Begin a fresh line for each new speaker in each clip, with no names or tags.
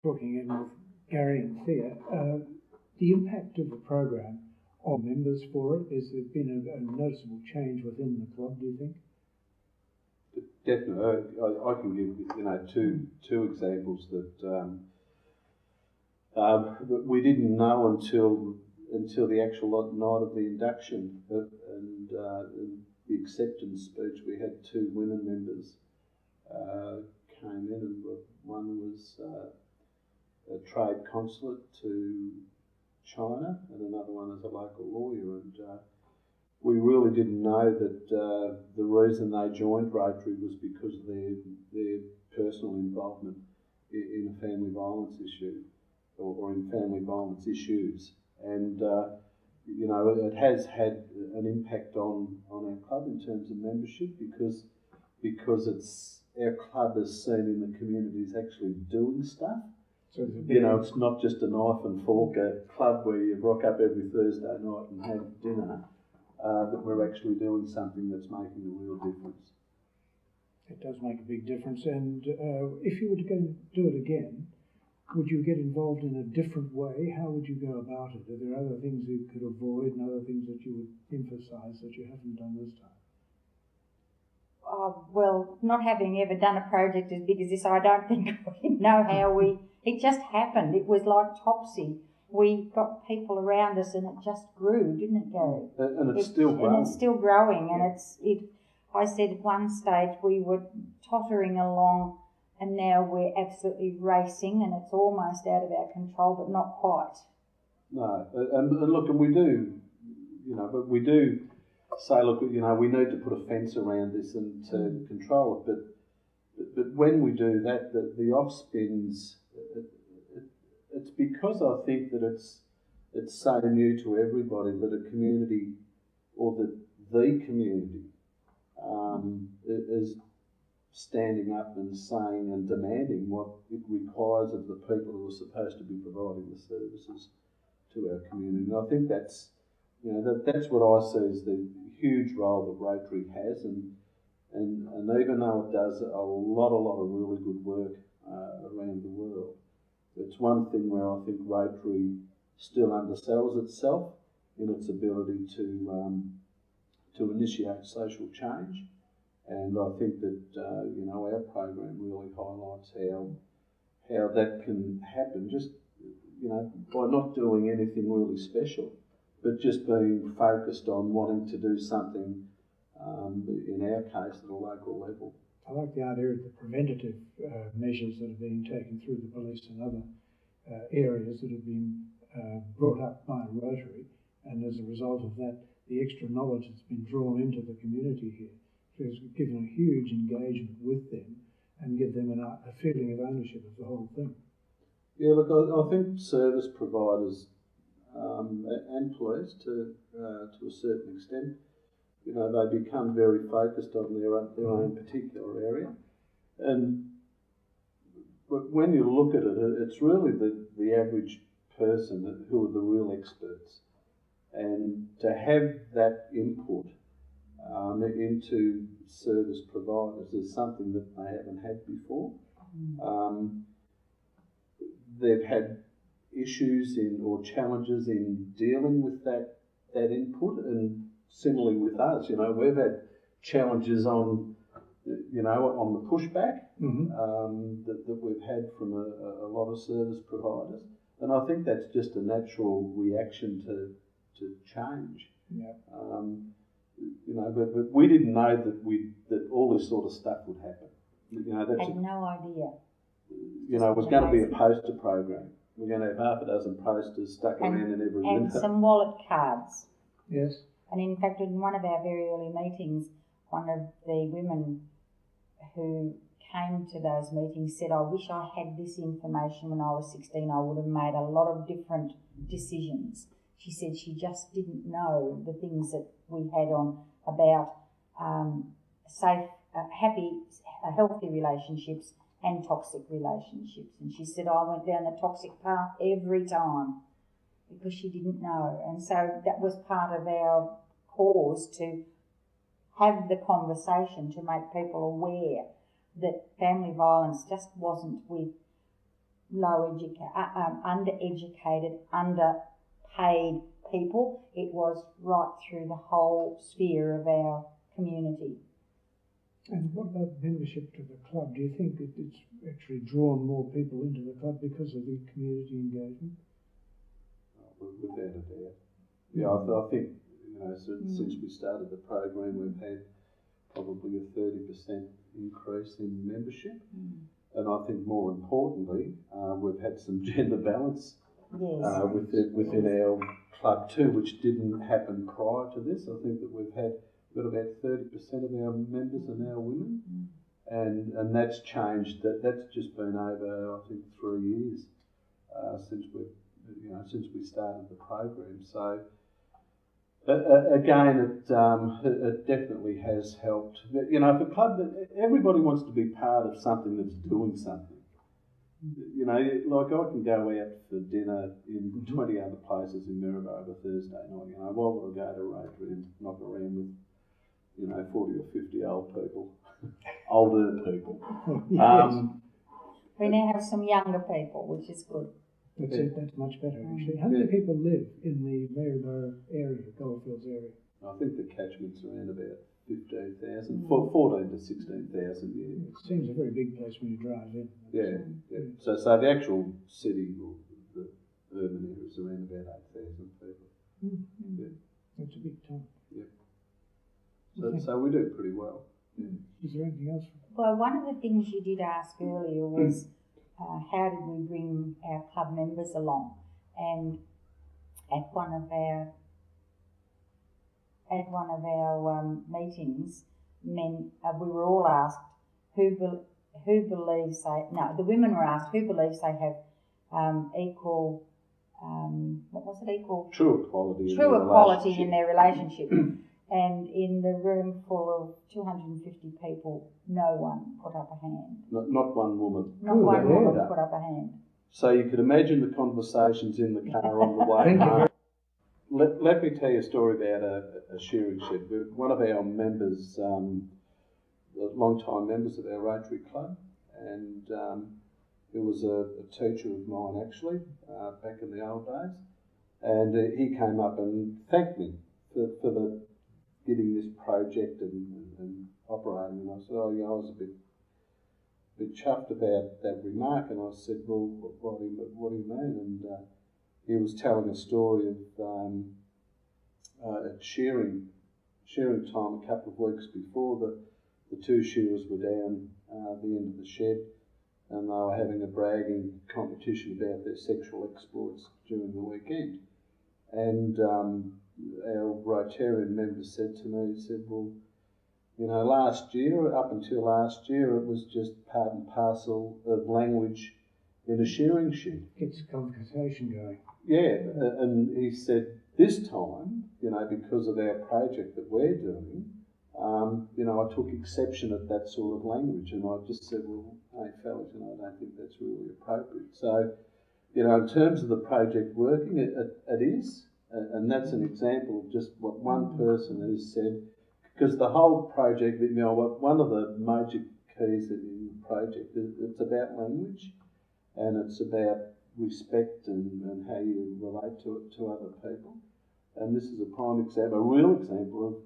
talking in with Garry and Thea, the impact of the program on members for it, has there been a noticeable change within the club, do you think?
Definitely. I can give two examples that we didn't know until the actual night of the induction and the acceptance speech. We had two women members came in, and one was a trade consulate to China, and another one is a local lawyer. And we really didn't know that the reason they joined Rotary was because of their personal involvement in a family violence issue or in family violence issues. And it has had an impact on our club in terms of membership because it's our club is seen in the community as actually doing stuff. So it's not just a knife and fork, a club where you rock up every Thursday night and have dinner. That we're actually doing something that's making a real difference.
It does make a big difference. And if you were to go and do it again, would you get involved in a different way? How would you go about it? Are there other things you could avoid and other things that you would emphasise that you haven't done this time?
Well, not having ever done a project as big as this, I don't think we know how it just happened. It was like Topsy. We got people around us and it just grew, didn't it, Garry?
And it's still growing.
And it's still growing. And I said at one stage we were tottering along and now we're absolutely racing and it's almost out of our control, but not quite.
No, and look, and we do, but we do say, look, we need to put a fence around this and to control it. But when we do that, the off-spins, it's because I think that it's so new to everybody that a community or the community is standing up and saying and demanding what it requires of the people who are supposed to be providing the services to our community. And I think that's what I see as the huge role that Rotary has, and even though it does a lot of really good work around the world, it's one thing where I think Rotary still undersells itself in its ability to initiate social change, and I think that our program really highlights how that can happen just by not doing anything really special, but just being focused on wanting to do something in our case at a local level.
I like the idea of the preventative measures that are being taken through the police and other areas that have been brought up by Rotary, and as a result of that, the extra knowledge that's been drawn into the community here has given a huge engagement with them and give them a feeling of ownership of the whole thing.
Yeah, look, I think service providers and police, to a certain extent, they become very focused on their own particular area. But when you look at it, it's really the average person who are the real experts. And to have that input into service providers is something that they haven't had before. They've had issues or challenges in dealing with that input, and similarly with us, we've had challenges on the pushback that we've had from a lot of service providers, and I think that's just a natural reaction to change.
Yeah.
But we didn't know that all this sort of stuff would happen.
I had no idea.
It was going to be a poster program. We're going to have half a dozen posters stuck around in every window.
And some wallet cards.
Yes.
And in fact, in one of our very early meetings, one of the women who came to those meetings said, I wish I had this information when I was 16. I would have made a lot of different decisions. She said she just didn't know the things that we had on about safe, healthy relationships and toxic relationships. And she said, I went down the toxic path every time because she didn't know. And so that was part of our cause, to have the conversation, to make people aware that family violence just wasn't with undereducated, underpaid people. It was right through the whole sphere of our community.
And what about membership to the club? Do you think that it's actually drawn more people into the club because of the community engagement?
Without a doubt. Yeah, I think, since we started the program, we've had probably a 30% increase in membership. And I think more importantly, we've had some gender balance within our club too, which didn't happen prior to this. I think that we've got about 30% of our members are now women, and that's changed. That's just been over, I think, 3 years since we started the program. So again, it definitely has helped. The club, everybody wants to be part of something that's doing something. Like I can go out for dinner in 20 other places in Maryborough over Thursday night. Why would I go to Rotary and knock around with 40 or 50 old people, older people?
Yes.
We now have some younger people, which is good.
That's much better, actually. How many people live in the Maryborough area, Goldfields area?
I think the catchment's around about 15,000, 14 to 16,000. Yeah.
It seems a very big place when you drive in.
Yeah. So the actual city, or the urban area, is around about 8,000 people. Yeah.
That's a big town.
Yeah. So we do pretty well. Yeah.
Is there anything else?
Well, one of the things you did ask earlier was how did we bring our club members along? And at one of our meetings, we were all asked the women were asked who believes they have equal. Equal?
True equality.
In their relationship. And in the room full of 250 people, no one put up a hand.
Not one woman.
Not one woman put up a hand.
So you could imagine the conversations in the car on the way home. Let me tell you a story about a shearing shed. One of our members, long-time members of our Rotary Club, and it was a teacher of mine actually, back in the old days, and he came up and thanked me for the getting this project and operating, and I said, I was a bit chuffed about that remark, and I said, well, what do you mean? And he was telling a story of at shearing time a couple of weeks before the two shearers were down the end of the shed, and they were having a bragging competition about their sexual exploits during the weekend. And our Rotarian member said to me, he said, well, up until last year, it was just part and parcel of language in a shearing shed.
Gets a conversation going.
Yeah, and he said, this time, because of our project that we're doing, I took exception at that sort of language, and I just said, well, hey fellas, I don't think that's really appropriate. So, in terms of the project working, it is. And that's an example of just what one person has said, because the whole project, one of the major keys in the project, it's about language, and it's about respect and how you relate to other people. And this is a prime example, a real example of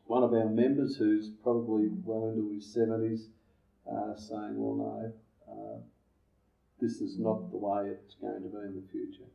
one of our members who's probably well into his 70s saying, well, no, this is not the way it's going to be in the future.